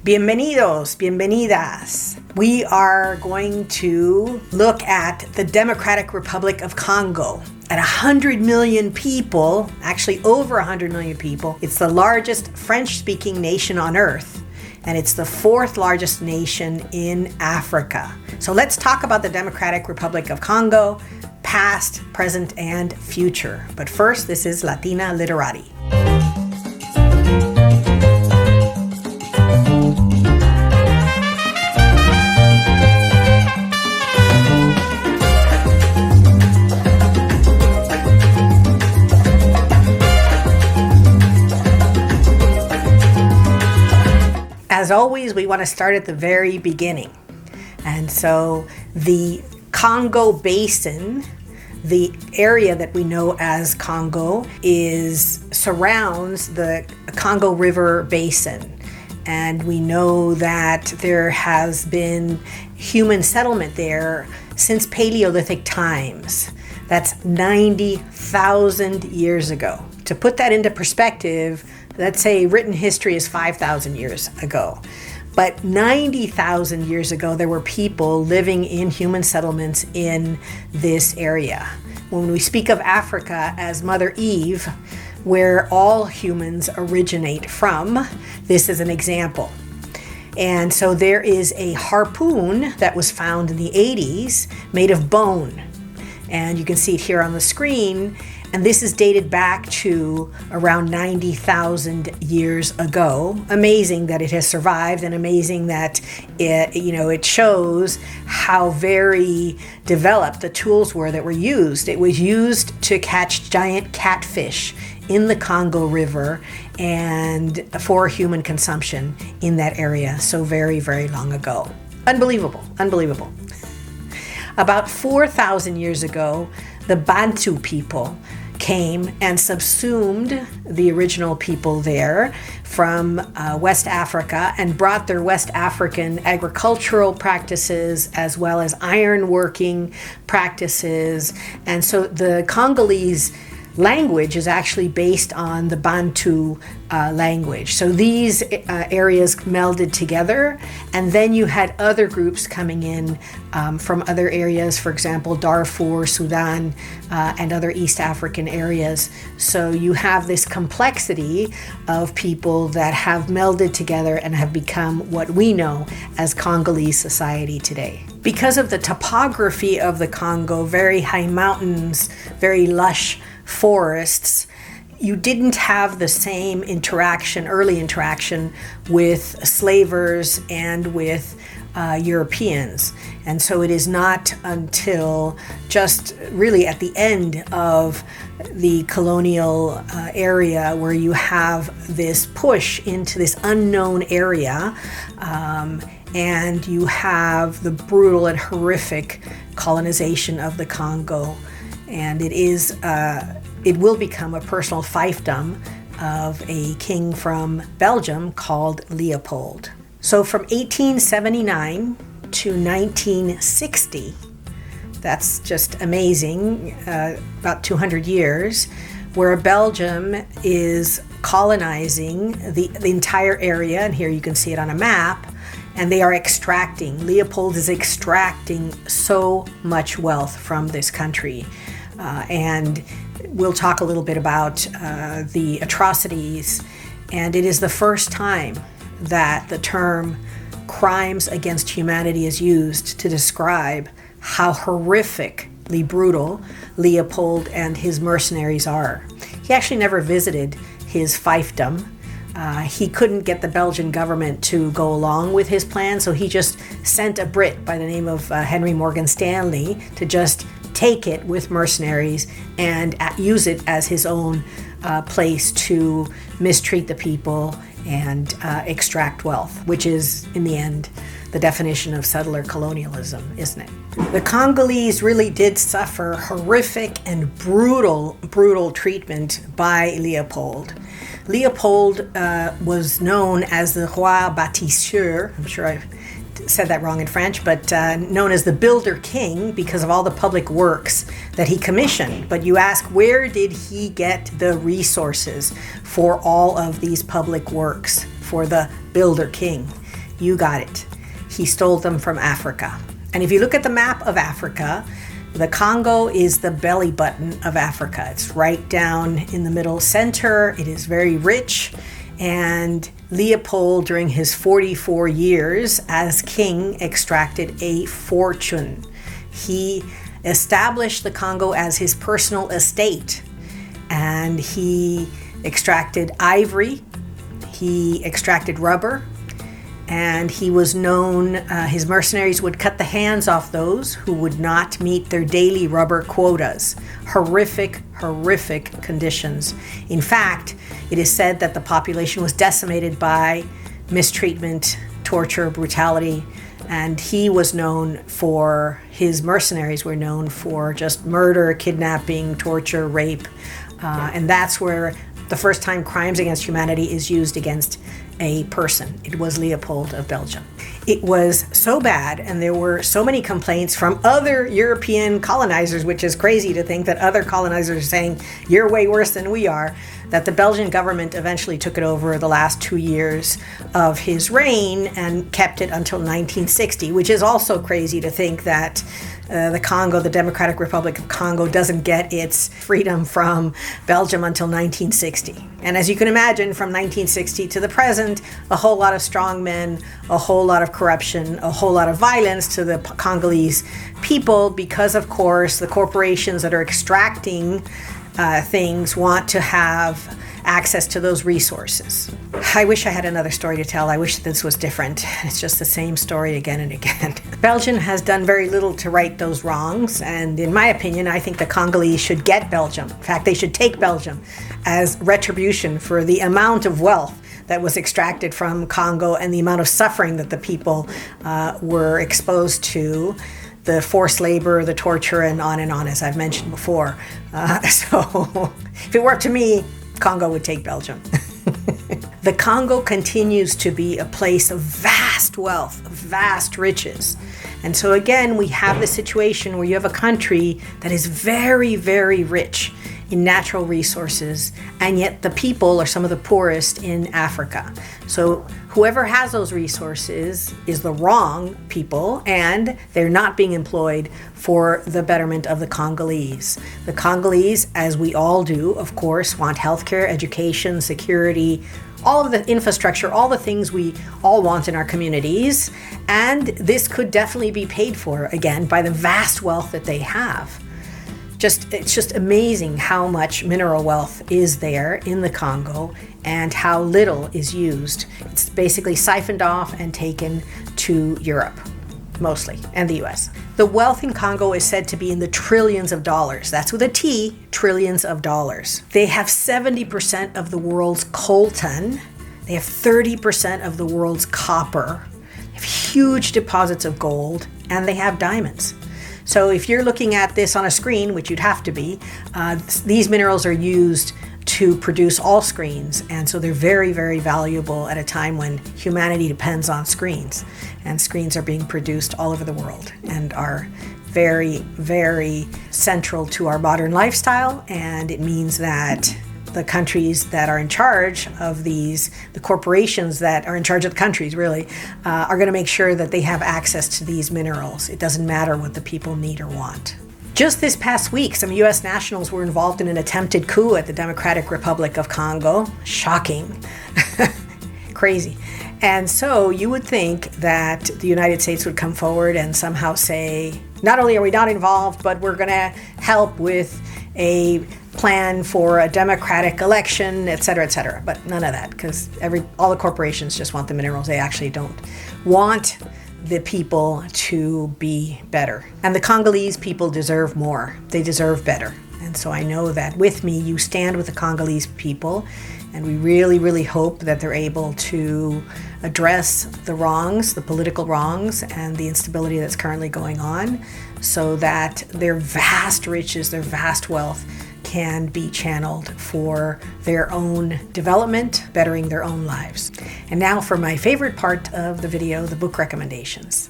Bienvenidos, bienvenidas. We are going to look at the Democratic Republic of Congo. At 100 million people, actually over 100 million people, it's the largest French-speaking nation on earth, and it's the fourth largest nation in Africa. So let's talk about the Democratic Republic of Congo, past, present, and future. But first, this is Latina Literati. As always, we want to start at the very beginning. And so the Congo Basin, the area that we know as Congo, surrounds the Congo River Basin. And we know that there has been human settlement there since Paleolithic times. That's 90,000 years ago. To put that into perspective, let's say written history is 5,000 years ago. But 90,000 years ago, there were people living in human settlements in this area. When we speak of Africa as Mother Eve, where all humans originate from, this is an example. And so there is a harpoon that was found in the 80s made of bone. And you can see it here on the screen. And this is dated back to around 90,000 years ago. Amazing that it has survived, and amazing that it shows how very developed the tools were that were used. It was used to catch giant catfish in the Congo River and for human consumption in that area so very, very long ago. Unbelievable, unbelievable. About 4,000 years ago, the Bantu people came and subsumed the original people there from West Africa and brought their West African agricultural practices as well as ironworking practices. And so the Congolese language is actually based on the Bantu language. So these areas melded together, and then you had other groups coming in from other areas, for example, Darfur, Sudan, and other East African areas. So you have this complexity of people that have melded together and have become what we know as Congolese society today. Because of the topography of the Congo, very high mountains, very lush forests, you didn't have the same early interaction with slavers and with Europeans. And so it is not until just really at the end of the colonial area where you have this push into this unknown area, and you have the brutal and horrific colonization of the Congo. And it will become a personal fiefdom of a king from Belgium called Leopold. So from 1879 to 1960, that's just amazing, about 200 years, where Belgium is colonizing the entire area, and here you can see it on a map, and they are extracting. Leopold is extracting so much wealth from this country. And we'll talk a little bit about the atrocities. And it is the first time that the term crimes against humanity is used to describe how horrifically brutal Leopold and his mercenaries are. He actually never visited his fiefdom. He couldn't get the Belgian government to go along with his plan, so he just sent a Brit by the name of Henry Morgan Stanley to just take it with mercenaries and use it as his own place to mistreat the people and extract wealth, which is, in the end, the definition of settler colonialism, isn't it? The Congolese really did suffer horrific and brutal treatment by Leopold. Leopold was known as the Roi Bâtisseur. I'm sure I said that wrong in French, but known as the Builder King because of all the public works that he commissioned. But you ask, where did he get the resources for all of these public works for the Builder King? You got it. He stole them from Africa. And if you look at the map of Africa, the Congo is the belly button of Africa. It's right down in the middle center. It is very rich. And Leopold, during his 44 years as king, extracted a fortune. He established the Congo as his personal estate. And he extracted ivory. He extracted rubber. And he was known, his mercenaries would cut the hands off those who would not meet their daily rubber quotas. Horrific, horrific conditions. In fact, it is said that the population was decimated by mistreatment, torture, brutality, and he was known for, his mercenaries were known for just murder, kidnapping, torture, rape, and that's where the first time crimes against humanity is used against a person. It was Leopold of Belgium. It was so bad, and there were so many complaints from other European colonizers, which is crazy to think that other colonizers are saying, you're way worse than we are, that the Belgian government eventually took it over the last 2 years of his reign and kept it until 1960, which is also crazy to think that the Congo, the Democratic Republic of Congo, doesn't get its freedom from Belgium until 1960. And as you can imagine, from 1960 to the present, a whole lot of strongmen, a whole lot of corruption, a whole lot of violence to the Congolese people because, of course, the corporations that are extracting things want to have access to those resources. I wish I had another story to tell. I wish this was different. It's just the same story again and again. Belgium has done very little to right those wrongs, and in my opinion, I think the Congolese should get Belgium. In fact, they should take Belgium as retribution for the amount of wealth that was extracted from Congo and the amount of suffering that the people were exposed to, the forced labor, the torture, and on, as I've mentioned before. So if it were up to me, Congo would take Belgium. The Congo continues to be a place of vast wealth, of vast riches. And so again, we have the situation where you have a country that is very, very rich in natural resources, and yet the people are some of the poorest in Africa. So whoever has those resources is the wrong people, and they're not being employed for the betterment of the Congolese. The Congolese, as we all do, of course, want healthcare, education, security, all of the infrastructure, all the things we all want in our communities. And this could definitely be paid for, again, by the vast wealth that they have. It's just amazing how much mineral wealth is there in the Congo and how little is used. It's basically siphoned off and taken to Europe, mostly, and the US. The wealth in Congo is said to be in the trillions of dollars. That's with a T, trillions of dollars. They have 70% of the world's coltan. They have 30% of the world's copper. They have huge deposits of gold, and they have diamonds. So if you're looking at this on a screen, which you'd have to be, these minerals are used to produce all screens. And so they're very, very valuable at a time when humanity depends on screens. And screens are being produced all over the world and are very, very central to our modern lifestyle. And it means that the countries that are in charge of these, the corporations that are in charge of the countries really, are going to make sure that they have access to these minerals. It doesn't matter what the people need or want. Just this past week, some US nationals were involved in an attempted coup at the Democratic Republic of Congo. Shocking. Crazy. And so you would think that the United States would come forward and somehow say, not only are we not involved, but we're going to help with a plan for a democratic election, et cetera, et cetera. But none of that, because all the corporations just want the minerals. They actually don't want the people to be better. And the Congolese people deserve more. They deserve better. And so I know that with me, you stand with the Congolese people, and we really, really hope that they're able to address the wrongs, the political wrongs, and the instability that's currently going on, so that their vast riches, their vast wealth can be channeled for their own development, bettering their own lives. And now for my favorite part of the video, the book recommendations.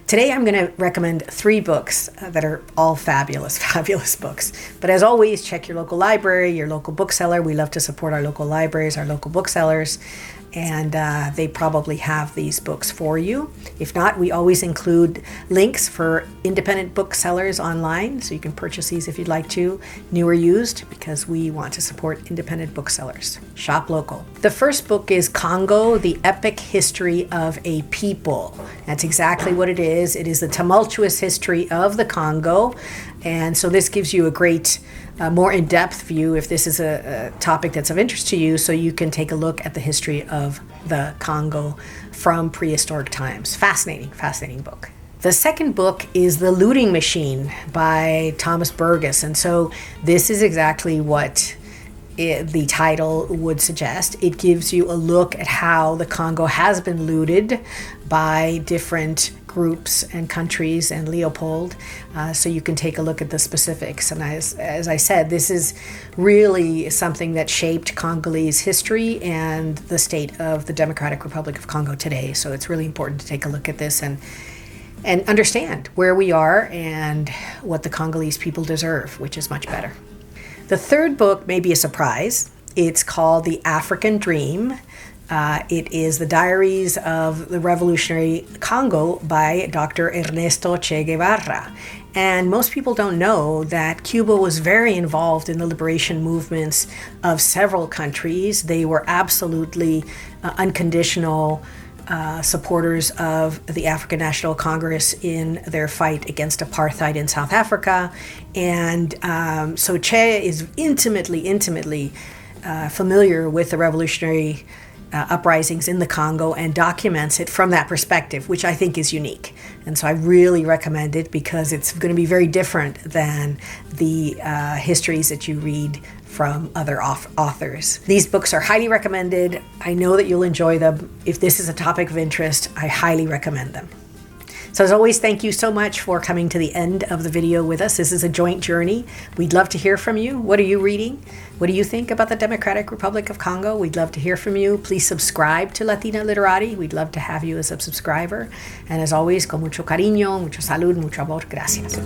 Today I'm going to recommend 3 books that are all fabulous, fabulous books. But as always, check your local library, your local bookseller. We love to support our local libraries, our local booksellers, and they probably have these books for you. If not, we always include links for independent booksellers online, so you can purchase these if you'd like to, new or used, because we want to support independent booksellers. Shop local. The first book is Congo, The Epic History of a People. That's exactly what it is. It is the tumultuous history of the Congo, and so this gives you a great more in-depth view if this is a topic that's of interest to you, so you can take a look at the history of the Congo from prehistoric times. Fascinating, fascinating book. The second book is The Looting Machine by Thomas Burgess, and so this is exactly what the title would suggest. It gives you a look at how the Congo has been looted by different groups and countries and Leopold, so you can take a look at the specifics. And as I said, this is really something that shaped Congolese history and the state of the Democratic Republic of Congo today. So it's really important to take a look at this and understand where we are and what the Congolese people deserve, which is much better. The third book may be a surprise. It's called The African Dream. It is the Diaries of the Revolutionary Congo by Dr. Ernesto Che Guevara. And most people don't know that Cuba was very involved in the liberation movements of several countries. They were absolutely unconditional supporters of the African National Congress in their fight against apartheid in South Africa. And so Che is intimately familiar with the revolutionary uprisings in the Congo and documents it from that perspective, which I think is unique. And so I really recommend it because it's going to be very different than the histories that you read from other authors. These books are highly recommended. I know that you'll enjoy them. If this is a topic of interest, I highly recommend them. So as always, thank you so much for coming to the end of the video with us. This is a joint journey. We'd love to hear from you. What are you reading? What do you think about the Democratic Republic of Congo? We'd love to hear from you. Please subscribe to Latina Literati. We'd love to have you as a subscriber. And as always, con mucho cariño, mucho salud, mucho amor. Gracias.